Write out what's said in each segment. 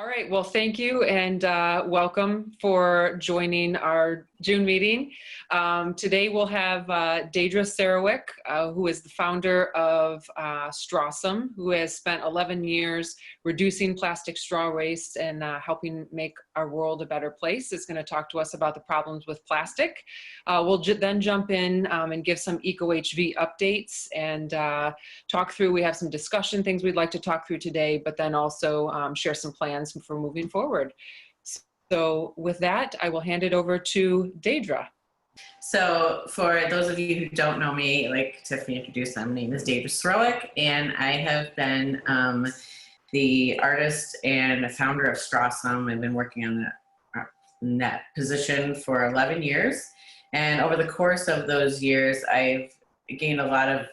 right, well, thank you and welcome for joining our June meeting. Today we'll have Daedra Surowiec, who is the founder of Styrofoam, who has spent 11 years reducing plastic straw waste and helping make our world a better place. Is going to talk to us about the problems with plastic. We'll then jump in and give some EcoHV updates and talk through, we have some discussion things we'd like to talk through today, but then also share some plans for moving forward. So with that, I will hand it over to Daedra. So for those of you who don't know me, like Tiffany introduced, my name is Daedra Surowiec, and I have been the artist and founder of Styrofoam. I've been working on that position for 11 years. And over the course of those years, I've gained a lot of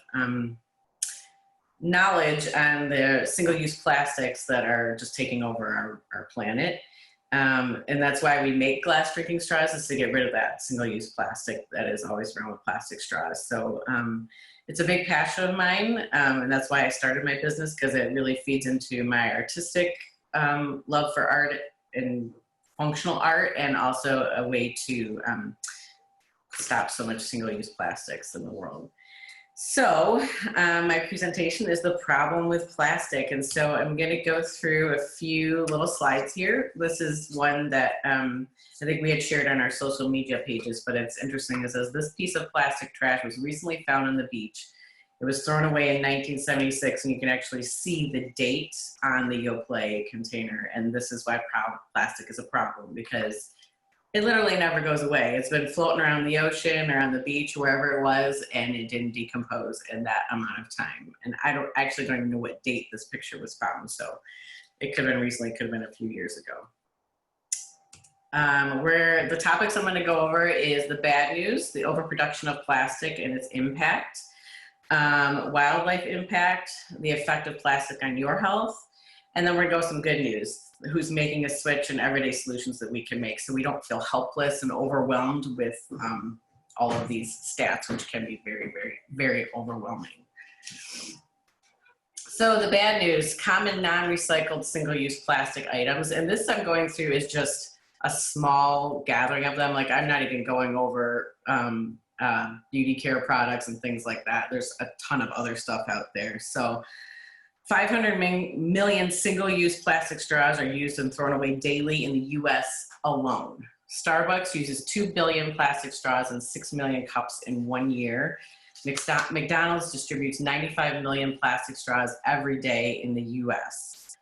knowledge on the single-use plastics that are just taking over our planet. And that's why we make glass drinking straws, is to get rid of that single-use plastic that is always around with plastic straws. So it's a big passion of mine, and that's why I started my business, because it really feeds into my artistic love for art and functional art, and also a way to stop so much single-use plastics in the world. So my presentation is the problem with plastic. And so I'm going to go through a few little slides here. This is one that I think we had shared on our social media pages, but it's interesting. It says, this piece of plastic trash was recently found on the beach. It was thrown away in 1976, and you can actually see the date on the Yoplait container. And this is why plastic is a problem, because it literally never goes away. It's been floating around the ocean or on the beach, wherever it was, and it didn't decompose in that amount of time. And I don't even know what date this picture was found. So it could have been recently, could have been a few years ago. Where the topics I'm going to go over is the bad news, the overproduction of plastic and its impact, wildlife impact, the effect of plastic on your health, and then we're going to go with some good news, who's making a switch and everyday solutions that we can make so we don't feel helpless and overwhelmed with all of these stats, which can be very, very, very overwhelming. So the bad news, common non-recycled single-use plastic items, and this I'm going through is just a small gathering of them. Like, I'm not even going over beauty care products and things like that. There's a ton of other stuff out there. So 500 million single-use plastic straws are used and thrown away daily in the US alone. Starbucks uses 2 billion plastic straws and 6 million cups in 1 year. McDonald's distributes 95 million plastic straws every day in the US.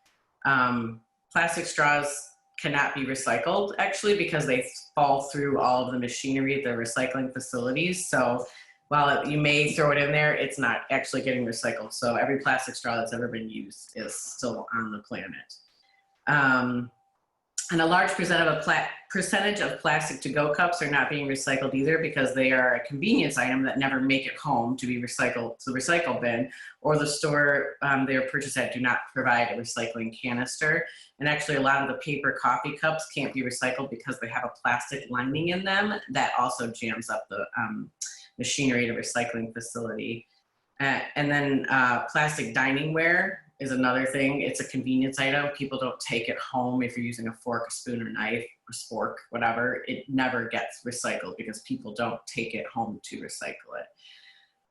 Plastic straws cannot be recycled, actually, because they fall through all of the machinery at the recycling facilities. So while you may throw it in there, it's not actually getting recycled. So every plastic straw that's ever been used is still on the planet. And a large percentage of plastic to-go cups are not being recycled either, because they are a convenience item that never make it home to be recycled to the recycle bin, or the store they are purchased at do not provide a recycling canister. And actually, a lot of the paper coffee cups can't be recycled because they have a plastic lining in them that also jams up the machinery at a recycling facility. And then plastic dining ware is another thing. It's a convenience item. People don't take it home. If you're using a fork, a spoon, or knife, or spork, whatever, it never gets recycled because people don't take it home to recycle it.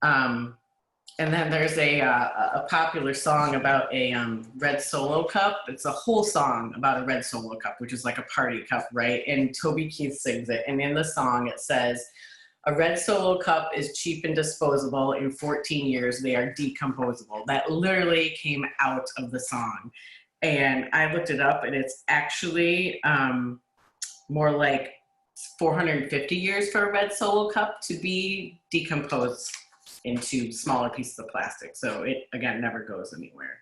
And then there's a popular song about a red Solo cup. It's a whole song about a red Solo cup, which is like a party cup, right? And Toby Keith sings it. And in the song, it says, a red Solo cup is cheap and disposable. In 14 years, they are decomposable. That literally came out of the song. And I looked it up, and it's actually more like 450 years for a red Solo cup to be decomposed into smaller pieces of plastic. So it, again, never goes anywhere.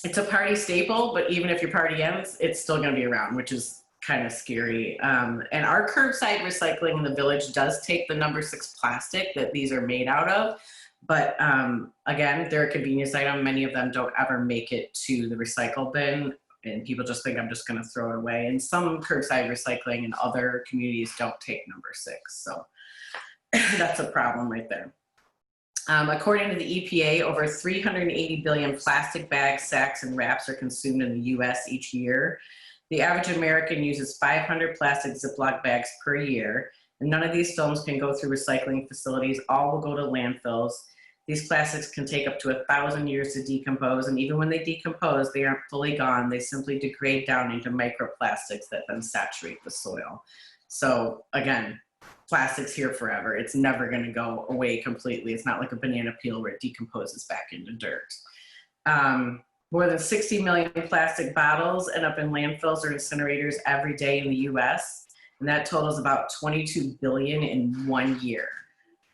It's a party staple, but even if your party ends, it's still going to be around, which is kind of scary. And our curbside recycling in the village does take the number 6 plastic that these are made out of. But again, they're a convenience item. Many of them don't ever make it to the recycle bin, and people just think I'm just going to throw it away. And some curbside recycling in other communities don't take number 6. So that's a problem right there. According to the EPA, over 380 billion plastic bags, sacks, and wraps are consumed in the US each year. The average American uses 500 plastic Ziploc bags per year, and none of these films can go through recycling facilities. All will go to landfills. These plastics can take up to 1,000 years to decompose, and even when they decompose, they aren't fully gone. They simply degrade down into microplastics that then saturate the soil. So again, plastic's here forever. It's never gonna go away completely. It's not like a banana peel where it decomposes back into dirt. More than 60 million plastic bottles end up in landfills or incinerators every day in the US, and that totals about 22 billion in 1 year.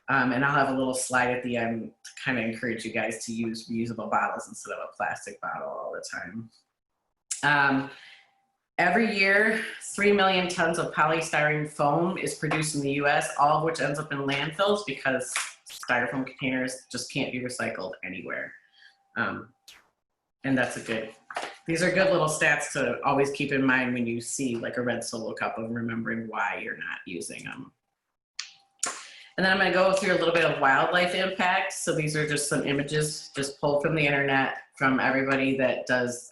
And I'll have a little slide at the end to kind of encourage you guys to use reusable bottles instead of a plastic bottle all the time. Every year, 3 million tons of polystyrene foam is produced in the US, all of which ends up in landfills because styrofoam containers just can't be recycled anywhere. And that's these are good little stats to always keep in mind when you see like a red Solo cup, of remembering why you're not using them. And then I'm gonna go through a little bit of wildlife impact. So these are just some images just pulled from the internet from everybody that does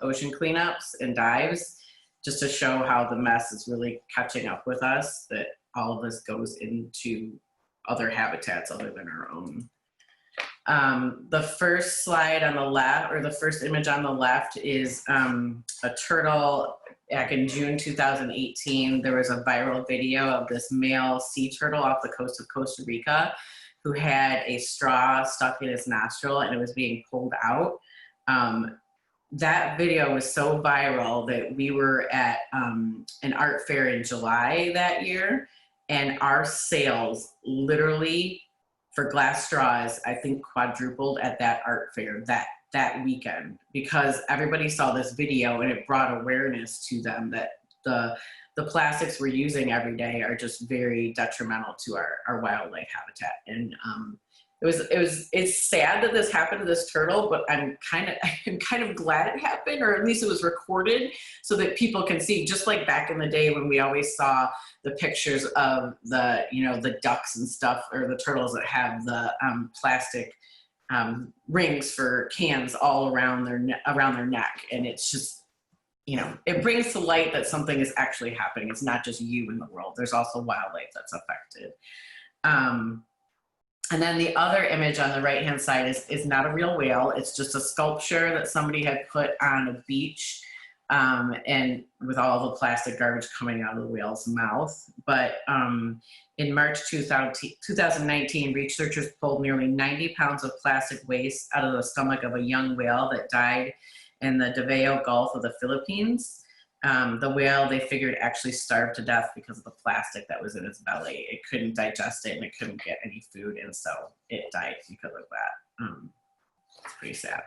ocean cleanups and dives, just to show how the mess is really catching up with us, that all of this goes into other habitats other than our own. The first slide on the left, or the first image on the left, is a turtle. Back in June 2018, there was a viral video of this male sea turtle off the coast of Costa Rica who had a straw stuck in his nostril and it was being pulled out. That video was so viral that we were at an art fair in July that year, and our sales literally for glass straws, I think, quadrupled at that art fair that weekend, because everybody saw this video and it brought awareness to them that the plastics we're using every day are just very detrimental to our wildlife habitat. And it's sad that this happened to this turtle, but I'm kind of glad it happened, or at least it was recorded so that people can see, just like back in the day when we always saw the pictures of the ducks and stuff, or the turtles that have the plastic rings for cans all around their neck. And it's just, it brings to light that something is actually happening. It's not just you in the world. There's also wildlife that's affected. And then the other image on the right-hand side is not a real whale. It's just a sculpture that somebody had put on a beach, and with all the plastic garbage coming out of the whale's mouth. But in March 2019, researchers pulled nearly 90 pounds of plastic waste out of the stomach of a young whale that died in the Davao Gulf of the Philippines. The whale, they figured, actually starved to death because of the plastic that was in its belly. It couldn't digest it and it couldn't get any food, and so it died because of that. It's pretty sad.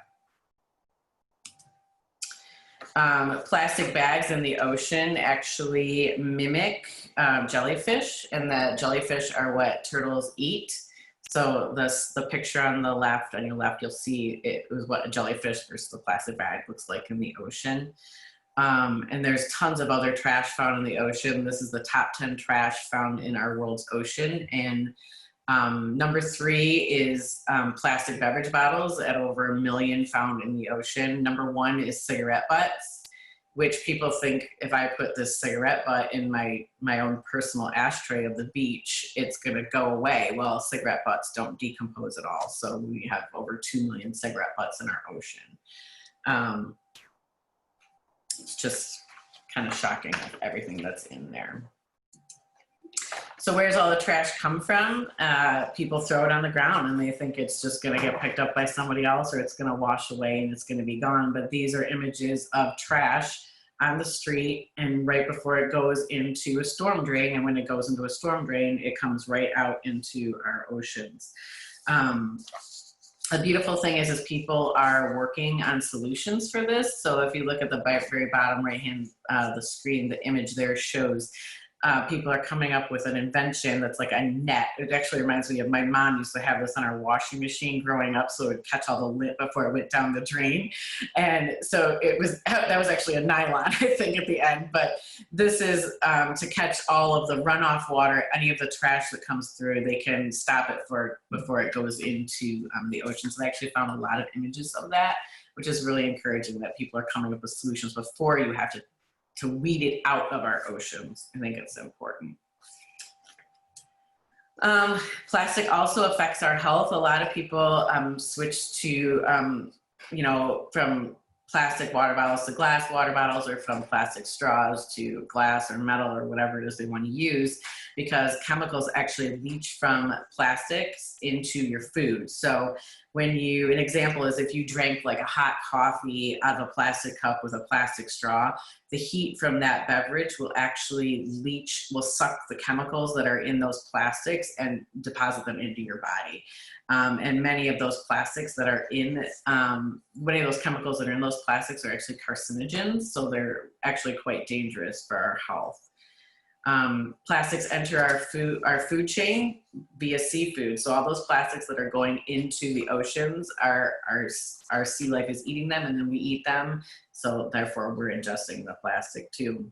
Plastic bags in the ocean actually mimic jellyfish, and the jellyfish are what turtles eat. So the picture on the left, on your left, you'll see it was what a jellyfish versus the plastic bag looks like in the ocean. And there's tons of other trash found in the ocean. This is the top 10 trash found in our world's ocean. And number 3 is plastic beverage bottles, at over 1 million found in the ocean. Number 1 is cigarette butts, which people think if I put this cigarette butt in my own personal ashtray of the beach, it's gonna go away. Well, cigarette butts don't decompose at all. So we have over 2 million cigarette butts in our ocean. It's just kind of shocking, everything that's in there. So where's all the trash come from? People throw it on the ground and they think it's just gonna get picked up by somebody else, or it's gonna wash away and it's gonna be gone. But these are images of trash on the street, and right before it goes into a storm drain. And when it goes into a storm drain, it comes right out into our oceans. The beautiful thing is people are working on solutions for this. So if you look at the very bottom right hand the screen, the image there shows people are coming up with an invention that's like a net. It actually reminds me of my mom used to have this on our washing machine growing up, so it would catch all the lint before it went down the drain. And so that was actually a nylon, I think, at the end. But this is to catch all of the runoff water, any of the trash that comes through. They can stop it before it goes into the ocean. So I actually found a lot of images of that, which is really encouraging that people are coming up with solutions before you have to weed it out of our oceans. I think it's important. Plastic also affects our health. A lot of people switch to, from plastic water bottles to glass water bottles, or from plastic straws to glass or metal or whatever it is they want to use, because chemicals actually leach from plastics into your food. So an example is if you drank like a hot coffee out of a plastic cup with a plastic straw, the heat from that beverage will actually will suck the chemicals that are in those plastics and deposit them into your body. And many of those plastics that are many of those chemicals that are in those plastics are actually carcinogens, so they're actually quite dangerous for our health. Plastics enter our food chain via seafood. So all those plastics that are going into the oceans, our sea life is eating them, and then we eat them. So therefore we're ingesting the plastic too.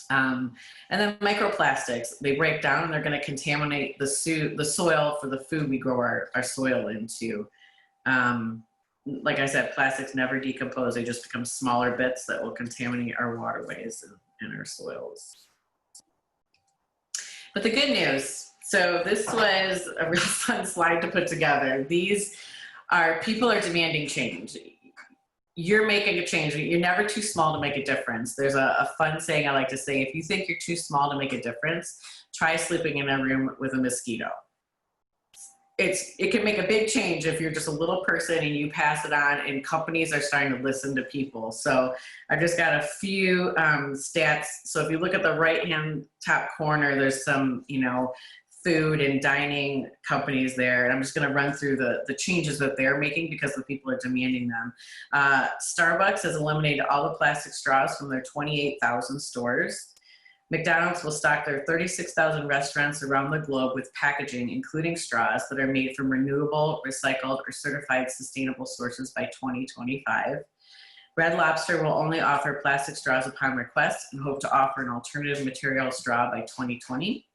And then microplastics, they break down and they're going to contaminate the soil for the food we grow our soil into. Like I said, plastics never decompose. They just become smaller bits that will contaminate our waterways and our soils. But the good news, so this was a real fun slide to put together. People are demanding change. You're making a change. You're never too small to make a difference. There's a fun saying I like to say: if you think you're too small to make a difference, try sleeping in a room with a mosquito. It can make a big change if you're just a little person and you pass it on, and companies are starting to listen to people. So I've just got a few stats. So if you look at the right-hand top corner, there's some, food and dining companies there. And I'm just going to run through the changes that they're making because the people are demanding them. Starbucks has eliminated all the plastic straws from their 28,000 stores. McDonald's will stock their 36,000 restaurants around the globe with packaging, including straws, that are made from renewable, recycled, or certified sustainable sources by 2025. Red Lobster will only offer plastic straws upon request and hope to offer an alternative material straw by 2020.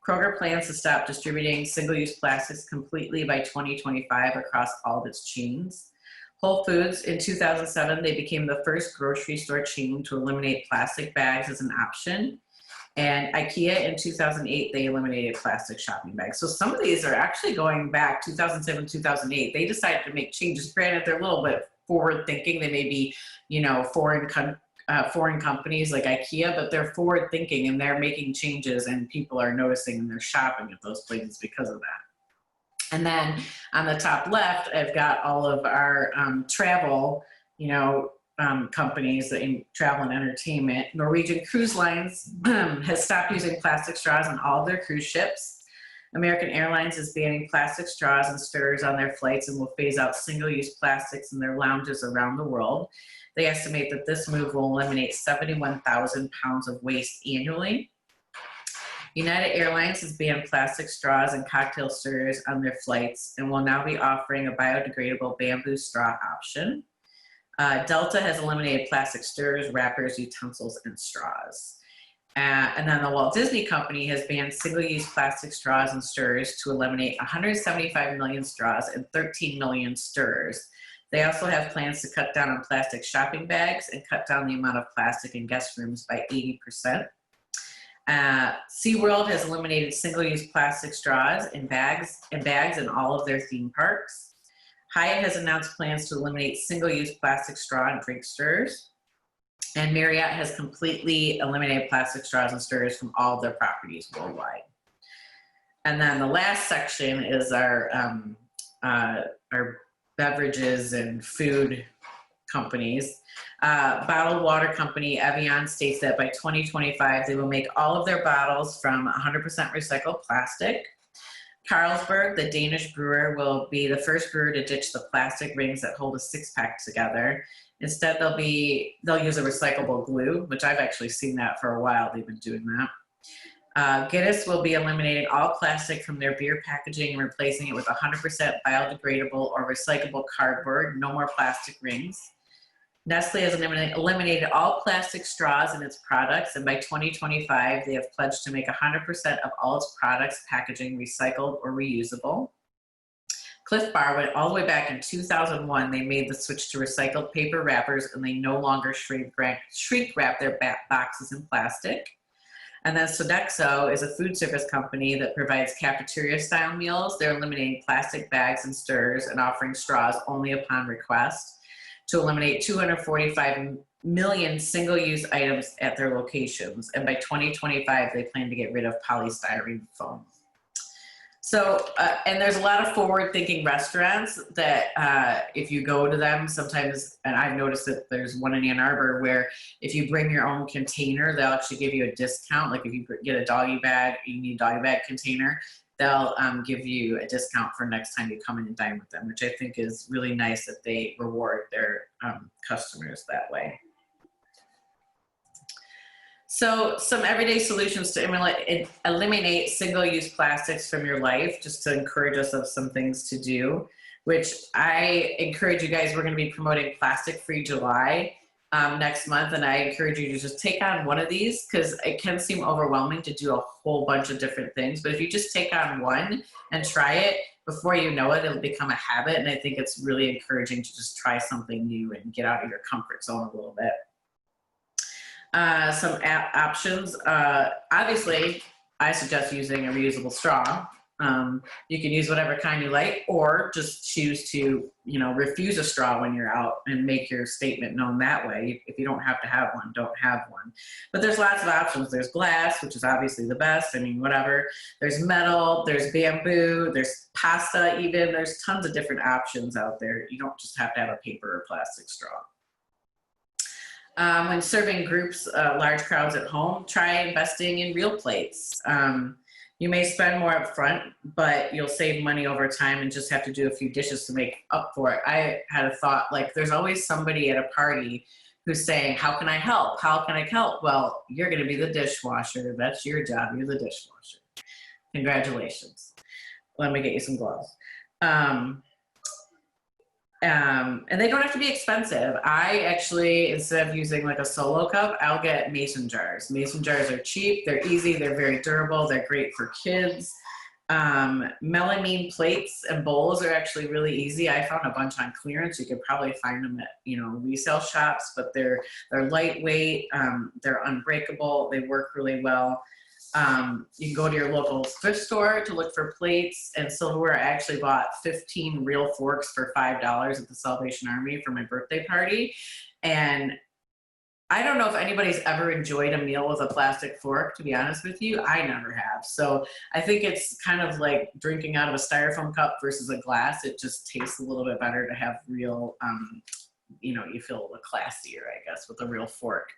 Kroger plans to stop distributing single-use plastics completely by 2025 across all of its chains. Whole Foods, in 2007, they became the first grocery store chain to eliminate plastic bags as an option. And IKEA, in 2008, they eliminated plastic shopping bags. So some of these are actually going back 2007, 2008. They decided to make changes. Granted, they're a little bit forward thinking. They may be, foreign companies like IKEA, but they're forward thinking and they're making changes, and people are noticing and they're shopping at those places because of that. And then on the top left, I've got all of our travel, companies in travel and entertainment. Norwegian Cruise Lines has stopped using plastic straws on all of their cruise ships. American Airlines is banning plastic straws and stirrers on their flights and will phase out single-use plastics in their lounges around the world. They estimate that this move will eliminate 71,000 pounds of waste annually. United Airlines has banned plastic straws and cocktail stirrers on their flights and will now be offering a biodegradable bamboo straw option. Delta has eliminated plastic stirrers, wrappers, utensils, and straws. And then the Walt Disney Company has banned single-use plastic straws and stirrers to eliminate 175 million straws and 13 million stirrers. They also have plans to cut down on plastic shopping bags and cut down the amount of plastic in guest rooms by 80%. SeaWorld has eliminated single-use plastic straws and bags in all of their theme parks. Hyatt has announced plans to eliminate single-use plastic straw and drink stirrers. And Marriott has completely eliminated plastic straws and stirrers from all of their properties worldwide. And then the last section is our beverages and food companies. Bottled water company Evian states that by 2025, they will make all of their bottles from 100% recycled plastic. Carlsberg, the Danish brewer, will be the first brewer to ditch the plastic rings that hold a six-pack together. Instead, they'll use a recyclable glue, which I've actually seen that for a while. They've been doing that. Guinness will be eliminating all plastic from their beer packaging and replacing it with 100% biodegradable or recyclable cardboard. No more plastic rings. Nestle has eliminated all plastic straws in its products, and by 2025, they have pledged to make 100% of all its products packaging recycled or reusable. Cliff Bar went all the way back in 2001. They made the switch to recycled paper wrappers, and they no longer shrink wrap their boxes in plastic. And then Sodexo is a food service company that provides cafeteria-style meals. They're eliminating plastic bags and stirrers and offering straws only upon request to eliminate 245 million single-use items at their locations. And by 2025, they plan to get rid of polystyrene foam. So, and there's a lot of forward-thinking restaurants that if you go to them sometimes, and I've noticed that there's one in Ann Arbor where if you bring your own container, they'll actually give you a discount. Like if you get a doggy bag, you need a doggy bag container, they'll give you a discount for next time you come in and dine with them, which I think is really nice that they reward their customers that way. So some everyday solutions to eliminate single-use plastics from your life, just to encourage us of some things to do, which I encourage you guys, we're gonna be promoting Plastic Free July next month, and I encourage you to just take on one of these because it can seem overwhelming to do a whole bunch of different things, but if you just take on one and try it, before you know it, it'll become a habit, and I think it's really encouraging to just try something new and get out of your comfort zone a little bit. Some options, obviously, I suggest using a reusable straw. You can use whatever kind you like, or just choose to, refuse a straw when you're out and make your statement known that way. If you don't have to have one, don't have one. But there's lots of options. There's glass, which is obviously the best. I mean, whatever. There's metal, there's bamboo, there's pasta even. There's tons of different options out there. You don't just have to have a paper or plastic straw. When serving groups, large crowds at home, try investing in real plates. You may spend more up front, but you'll save money over time and just have to do a few dishes to make up for it. I had a thought, like, there's always somebody at a party who's saying, how can I help? How can I help? Well, you're gonna be the dishwasher. That's your job, you're the dishwasher. Congratulations. Let me get you some gloves. And they don't have to be expensive. I actually, instead of using like a solo cup, I'll get mason jars. Mason jars are cheap, they're easy, they're very durable, they're great for kids. Melamine plates and bowls are actually really easy. I found a bunch on clearance. You could probably find them at, resale shops, but they're lightweight, they're unbreakable, they work really well. You can go to your local thrift store to look for plates and silverware. I actually bought 15 real forks for $5 at the Salvation Army for my birthday party. And I don't know if anybody's ever enjoyed a meal with a plastic fork, to be honest with you. I never have. So I think it's kind of like drinking out of a styrofoam cup versus a glass. It just tastes a little bit better to have real, you feel a little classier, I guess, with a real fork.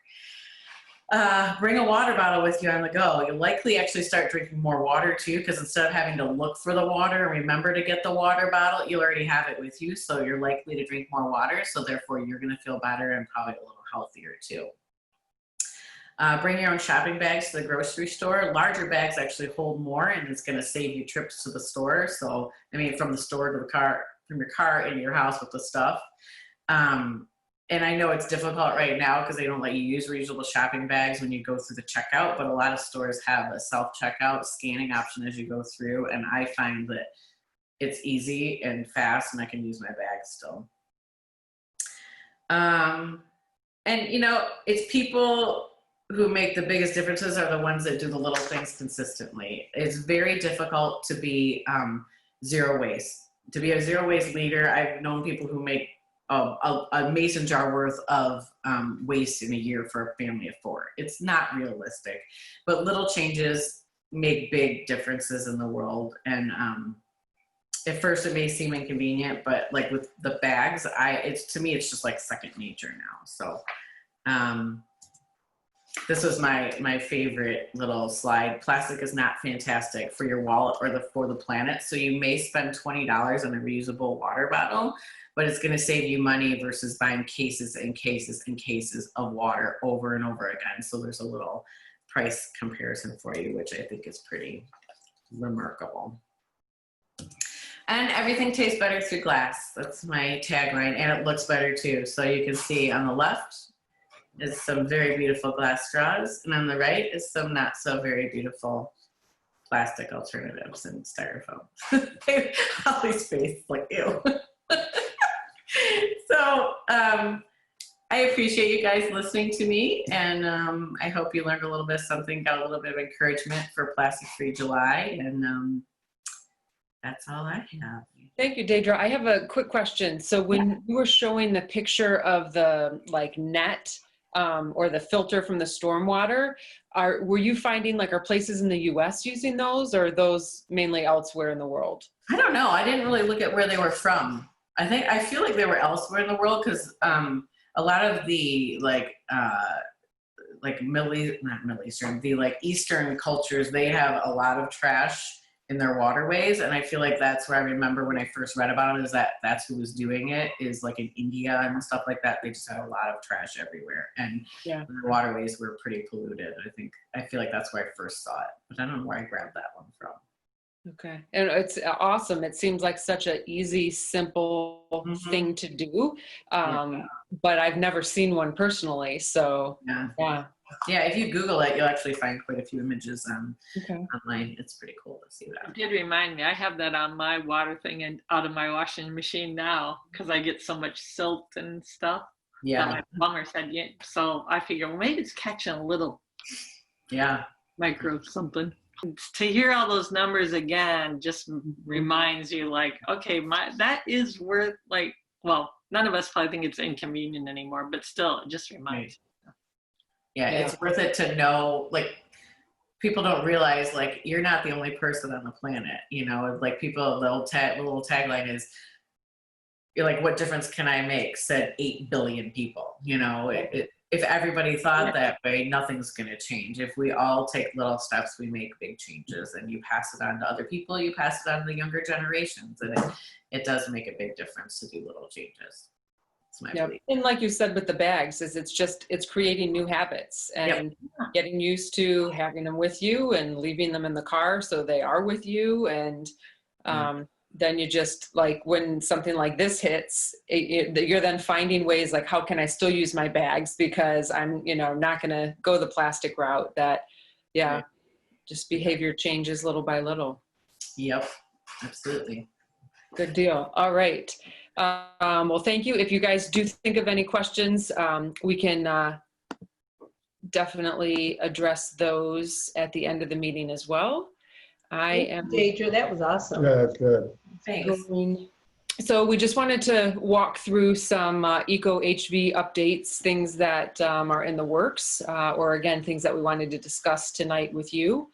Bring a water bottle with you on the go. You'll likely actually start drinking more water too, because instead of having to look for the water and remember to get the water bottle, you already have it with you, so you're likely to drink more water, so therefore you're going to feel better and probably a little healthier too. Bring your own shopping bags to the grocery store. Larger bags actually hold more, and it's going to save you trips to the store. So, from the store to the car, from your car into your house with the stuff. And I know it's difficult right now because they don't let you use reusable shopping bags when you go through the checkout, but a lot of stores have a self-checkout scanning option as you go through, and I find that it's easy and fast, and I can use my bag still. And it's people who make the biggest differences are the ones that do the little things consistently. It's very difficult to be zero waste. To be a zero waste leader, I've known people who make a mason jar worth of waste in a year for a family of 4. It's not realistic, but little changes make big differences in the world. And at first it may seem inconvenient, but like with the bags, to me, it's just like second nature now. So This was my favorite little slide. Plastic is not fantastic for your wallet or for the planet. So you may spend $20 on a reusable water bottle, but it's going to save you money versus buying cases and cases and cases of water over and over again. So there's a little price comparison for you, which I think is pretty remarkable. And everything tastes better through glass. That's my tagline, and it looks better too. So you can see on the left is some very beautiful glass straws, and on the right is some not so very beautiful plastic alternatives and styrofoam. Holly's face, like, ew. So I appreciate you guys listening to me, and I hope you learned a little bit of something, got a little bit of encouragement for Plastic Free July, and that's all I have. Thank you, Daedra. I have a quick question. So when you were showing the picture of the net or the filter from the stormwater, were you finding are places in the US using those, or are those mainly elsewhere in the world? I don't know. I didn't really look at where they were from. I feel like they were elsewhere in the world, because a lot of the Eastern cultures, they have a lot of trash in their waterways, and I feel like that's where I remember when I first read about it, is that's who was doing it, is in India and stuff like that. They just had a lot of trash everywhere, and their waterways were pretty polluted. I feel like that's where I first saw it, but I don't know where I grabbed that one from. Okay, and it's awesome. It seems like such an easy, simple thing to do, but I've never seen one personally. So yeah, if you Google it, you'll actually find quite a few images online. It's pretty cool to see that. It did remind me, I have that on my water thing and out of my washing machine now, because I get so much silt and stuff. Yeah. My plumber said, so I figure, well, maybe it's catching a little micro something. To hear all those numbers again just reminds you, okay, that is worth, well, none of us probably think it's inconvenient anymore, but still, it just reminds you. Yeah, it's worth it to know, people don't realize, you're not the only person on the planet, people, the little tagline is, you're what difference can I make, said 8 billion people, if everybody thought that way, nothing's going to change. If we all take little steps, we make big changes, and you pass it on to other people, you pass it on to the younger generations, and it does make a big difference to do little changes. And like you said with the bags, it's creating new habits and getting used to having them with you and leaving them in the car so they are with you. And then you just, when something like this hits, you're then finding ways how can I still use my bags, because I'm not going to go the plastic route. Just behavior changes little by little. Yep, absolutely. Good deal. All right. Well, thank you. If you guys do think of any questions, we can definitely address those at the end of the meeting as well. Daedra, that was awesome. Yeah, that's good. Thanks. So we just wanted to walk through some EcoHV updates, things that are in the works, or again, things that we wanted to discuss tonight with you.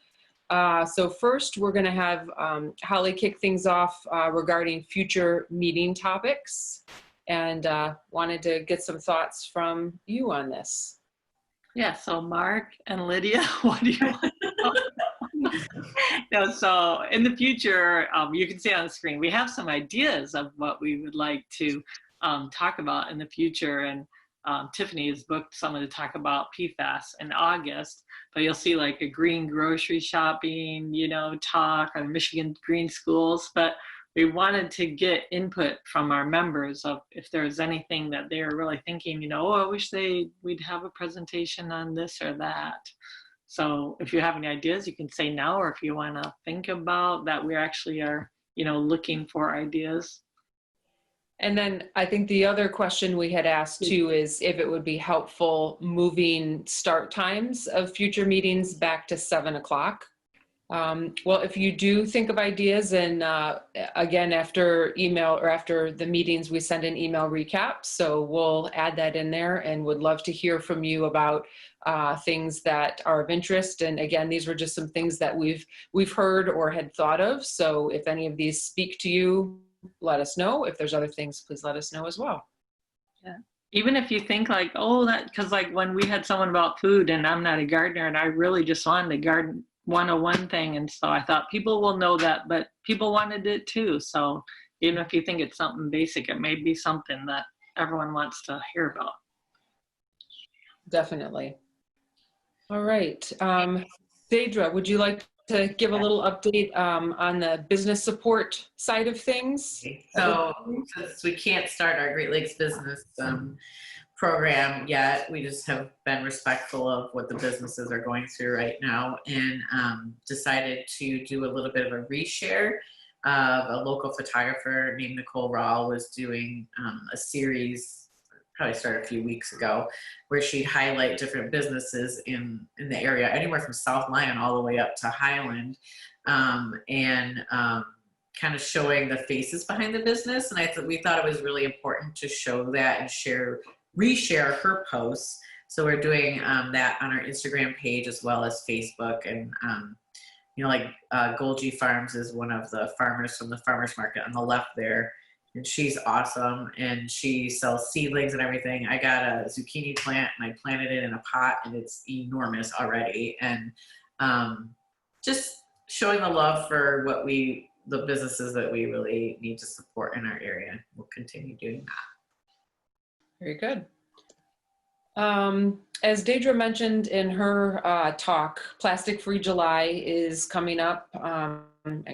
So first, we're going to have Holly kick things off regarding future meeting topics, and wanted to get some thoughts from you on this. Yeah, so Mark and Lydia, what do you want to know? No, so in the future, you can see on the screen, we have some ideas of what we would like to talk about in the future, and Tiffany has booked someone to talk about PFAS in August, but you'll see a green grocery shopping, talk on Michigan Green Schools. But we wanted to get input from our members of if there's anything that they're really thinking, I wish we'd have a presentation on this or that. So if you have any ideas, you can say now, or if you want to think about that, we actually are, looking for ideas. And then I think the other question we had asked too is if it would be helpful moving start times of future meetings back to 7 o'clock. Well, if you do think of ideas, and again, after email or after the meetings, we send an email recap. So we'll add that in there, and would love to hear from you about things that are of interest. And again, these were just some things that we've heard or had thought of. So if any of these speak to you, let us know. If there's other things, please let us know as well. Yeah. Even if you think like, oh, that, because like when we had someone about food and I'm not a gardener and I really just wanted a garden 101 thing. And so I thought people will know that, but people wanted it too. So even if you think it's something basic, it may be something that everyone wants to hear about. Definitely. All right. Daedra, would you like to give a little update on the business support side of things? So since we can't start our Great Lakes business program yet, we just have been respectful of what the businesses are going through right now, and decided to do a little bit of a reshare. A local photographer named Nicole Rawl was doing a series, probably started a few weeks ago, where she'd highlight different businesses in the area, anywhere from South Lyon all the way up to Highland, and kind of showing the faces behind the business. And we thought it was really important to show that and reshare her posts. So we're doing that on our Instagram page as well as Facebook. And you know, like Golgi Farms is one of the farmers from the farmers market on the left there. And she's awesome, and she sells seedlings and everything. I got a zucchini plant and I planted it in a pot, and it's enormous already. And just showing the love for the businesses that we really need to support in our area. We'll continue doing that. Very good. As Daedra mentioned in her talk, Plastic Free July is coming up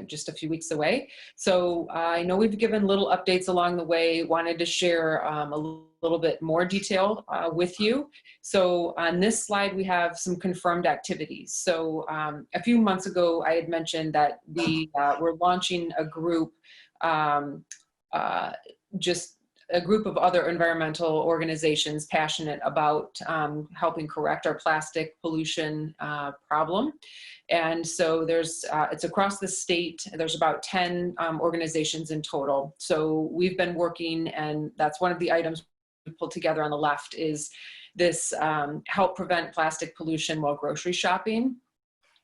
just a few weeks away. So I know we've given little updates along the way, wanted to share a little bit more detail with you. So on this slide, we have some confirmed activities. So a few months ago, I had mentioned that we were launching a group, just a group of other environmental organizations passionate about helping correct our plastic pollution problem. And so it's across the state. There's about 10 organizations in total. So we've been working, and that's one of the items we pulled together on the left is this help prevent plastic pollution while grocery shopping.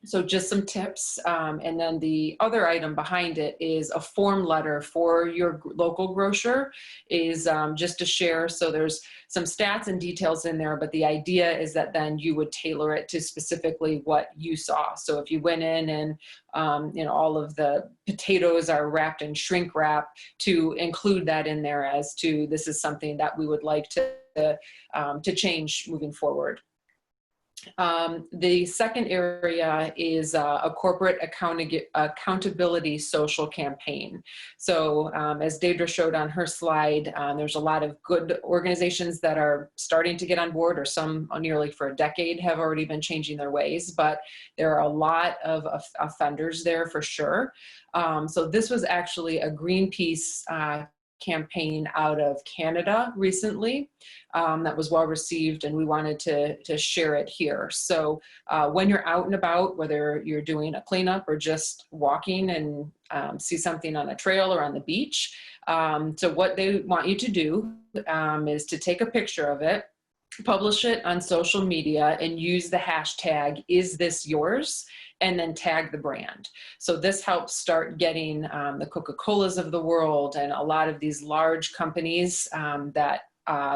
So just some tips. And then the other item behind it is a form letter for your local grocer, is just to share. So there's some stats and details in there, but the idea is that then you would tailor it to specifically what you saw. So if you went in and you know, all of the potatoes are wrapped in shrink wrap, to include that in there as to this is something that we would like to change moving forward. The second area is a corporate accountability social campaign. So as Daedra showed on her slide, there's a lot of good organizations that are starting to get on board, or some nearly for a decade have already been changing their ways, but there are a lot of offenders there for sure. So this was actually a Greenpeace campaign out of Canada recently that was well received, and we wanted to share it here. So when you're out and about, whether you're doing a cleanup or just walking and see something on a trail or on the beach, so what they want you to do is to take a picture of it, publish it on social media, and use the hashtag #IsThisYours, and then tag the brand. So this helps start getting the Coca-Colas of the world and a lot of these large companies that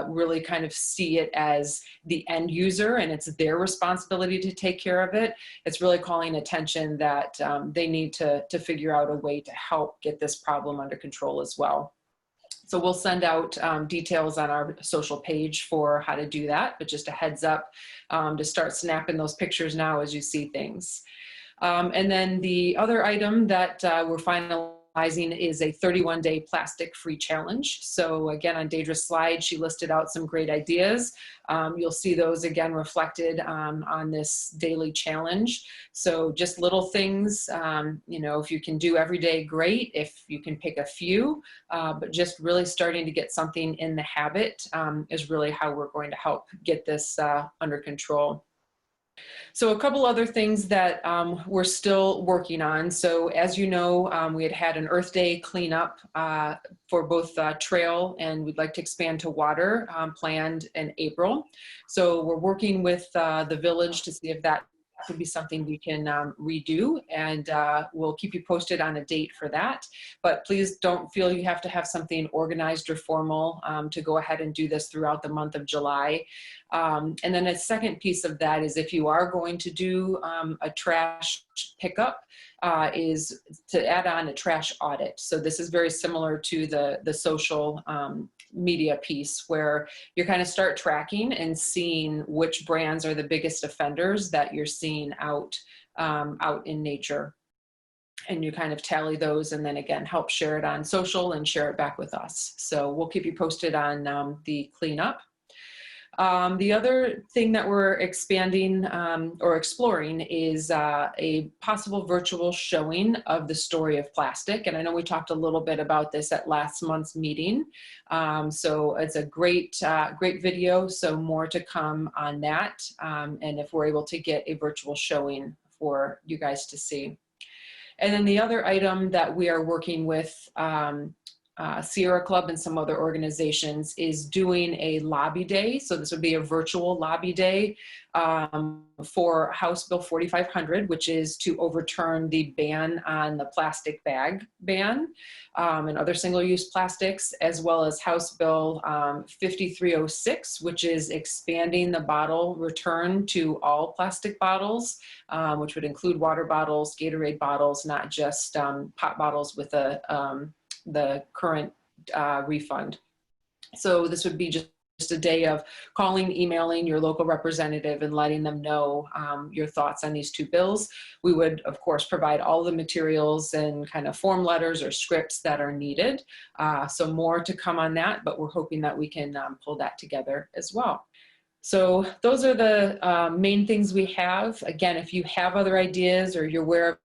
really kind of see it as the end user, and it's their responsibility to take care of it. It's really calling attention that they need to figure out a way to help get this problem under control as well. So we'll send out details on our social page for how to do that, but just a heads up to start snapping those pictures now as you see things. And then the other item that we're finalizing is a 31-day plastic-free challenge. So again, on Daedra's slide, she listed out some great ideas. You'll see those again reflected on this daily challenge. So just little things, you know, if you can do every day, great. If you can pick a few, but just really starting to get something in the habit is really how we're going to help get this under control. So a couple other things that we're still working on. So as you know, we had an Earth Day cleanup for both trail, and we'd like to expand to water planned in April. So we're working with the village to see if that would be something we can redo, and we'll keep you posted on a date for that. But please don't feel you have to have something organized or formal to go ahead and do this throughout the month of July. And then a second piece of that is if you are going to do a trash pickup, is to add on a trash audit. So this is very similar to the social media piece, where you kind of start tracking and seeing which brands are the biggest offenders that you're seeing out in nature. And you kind of tally those, and then again, help share it on social and share it back with us. So we'll keep you posted on the cleanup. The other thing that we're expanding or exploring is a possible virtual showing of the story of plastic. And I know we talked a little bit about this at last month's meeting. So it's a great video, so more to come on that. And if we're able to get a virtual showing for you guys to see. And then the other item that we are working with Sierra Club and some other organizations is doing a lobby day. So this would be a virtual lobby day for House Bill 4500, which is to overturn the ban on the plastic bag ban and other single-use plastics, as well as House Bill 5306, which is expanding the bottle return to all plastic bottles, which would include water bottles, Gatorade bottles, not just pop bottles with the current refund. So this would be just a day of calling, emailing your local representative and letting them know your thoughts on these two bills. We would, of course, provide all the materials and kind of form letters or scripts that are needed. So more to come on that, but we're hoping that we can pull that together as well. So those are the main things we have. Again, if you have other ideas or you're aware of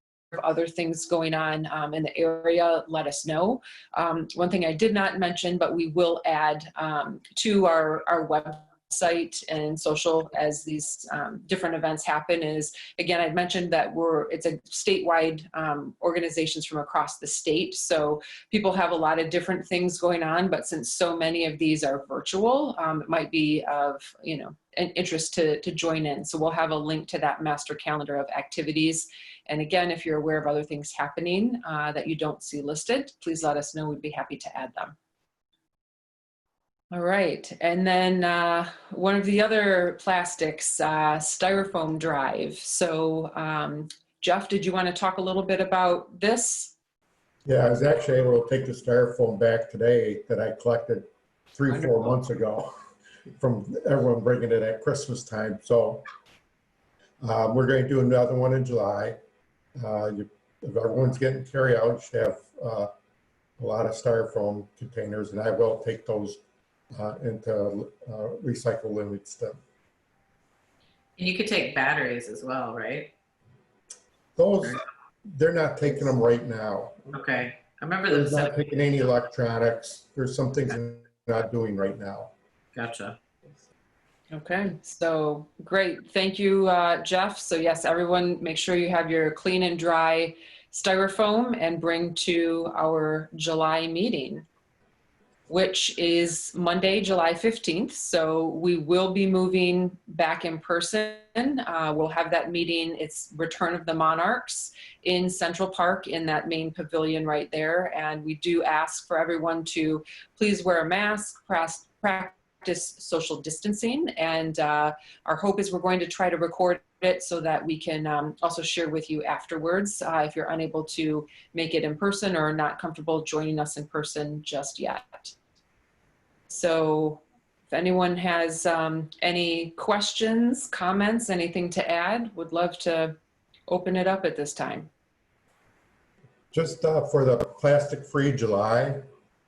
other things going on in the area, let us know. One thing I did not mention, but we will add to our website and social as these different events happen is, again, I mentioned that it's a statewide organizations from across the state. So people have a lot of different things going on, but since so many of these are virtual, it might be of, an interest to join in. So we'll have a link to that master calendar of activities. And again, if you're aware of other things happening that you don't see listed, please let us know. We'd be happy to add them. All right, and then one of the other plastics, Styrofoam Drive. So Jeff, did you want to talk a little bit about this? Yeah, I was actually able to take the styrofoam back today that I collected 3-4 months ago from everyone bringing it at Christmas time. So we're going to do another one in July. If everyone's getting carry out, you should have a lot of styrofoam containers, and I will take those into recycle limits then. And you could take batteries as well, right? Those, they're not taking them right now. Okay. I remember They're not taking any electronics. There's some things they're not doing right now. Gotcha. Okay, so great. Thank you, Jeff. So yes, everyone, make sure you have your clean and dry styrofoam and bring to our July meeting, which is Monday, July 15th. So we will be moving back in person. We'll have that meeting. It's Return of the Monarchs in Central Park in that main pavilion right there. And we do ask for everyone to please wear a mask, practice social distancing, and our hope is we're going to try to record it so that we can also share with you afterwards if you're unable to make it in person or not comfortable joining us in person just yet. So if anyone has any questions, comments, anything to add, would love to open it up at this time. Just for the plastic-free July,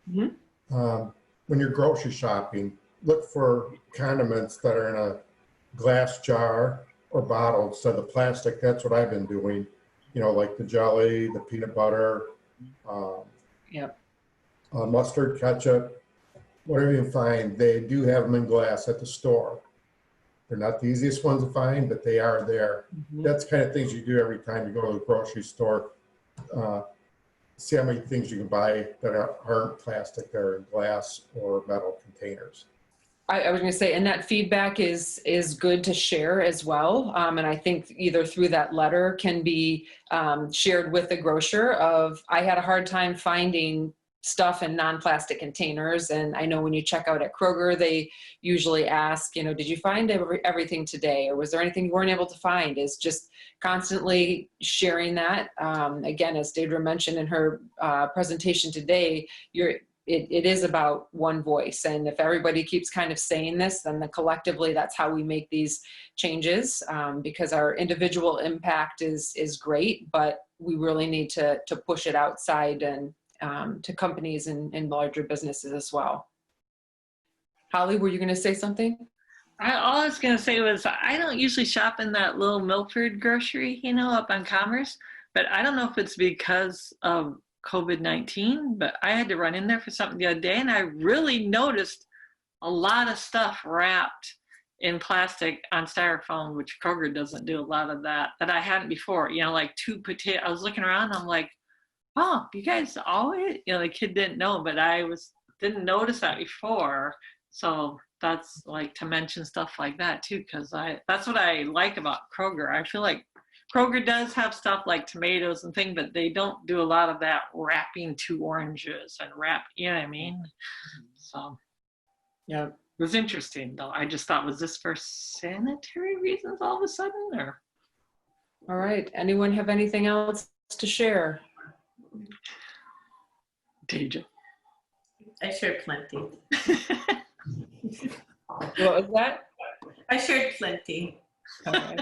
when you're grocery shopping, look for condiments that are in a glass jar or bottle instead of plastic. That's what I've been doing. Like the jelly, the peanut butter, mustard, ketchup, whatever you find. They do have them in glass at the store. They're not the easiest ones to find, but they are there. That's the kind of things you do every time you go to the grocery store. See how many things you can buy that aren't plastic, that are in glass or metal containers. I was going to say, and that feedback is good to share as well. And I think either through that letter can be shared with the grocer of, I had a hard time finding stuff in non-plastic containers. And I know when you check out at Kroger, they usually ask, you know, did you find everything today? Or was there anything you weren't able to find? Is just constantly sharing that. Again, as Daedra mentioned in her presentation today, it is about one voice. And if everybody keeps kind of saying this, then collectively, that's how we make these changes, because our individual impact is great, but we really need to push it outside and to companies and larger businesses as well. Holly, were you going to say something? All I was going to say was, I don't usually shop in that little Milford grocery, you know, up on Commerce, but I don't know if it's because of COVID-19, but I had to run in there for something the other day, and I really noticed a lot of stuff wrapped in plastic on styrofoam, which Kroger doesn't do a lot of that I hadn't before. You know, like I was looking around, I'm like, oh, you guys always, you know, the kid didn't know, but didn't notice that before. So that's like to mention stuff like that too, because that's what I like about Kroger. I feel like Kroger does have stuff like tomatoes and things, but they don't do a lot of that wrapping 2 oranges and you know what I mean? So, yeah, it was interesting though. I just thought, was this for sanitary reasons all of a sudden, or? All right, anyone have anything else to share? Daedra. I shared plenty. What was that? I shared plenty. All right.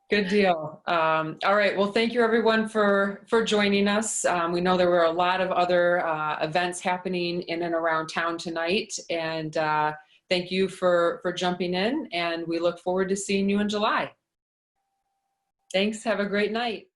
Good deal. All right. Well, thank you everyone for joining us. We know there were a lot of other events happening in and around town tonight, and thank you for jumping in, and we look forward to seeing you in July. Thanks. Have a great night.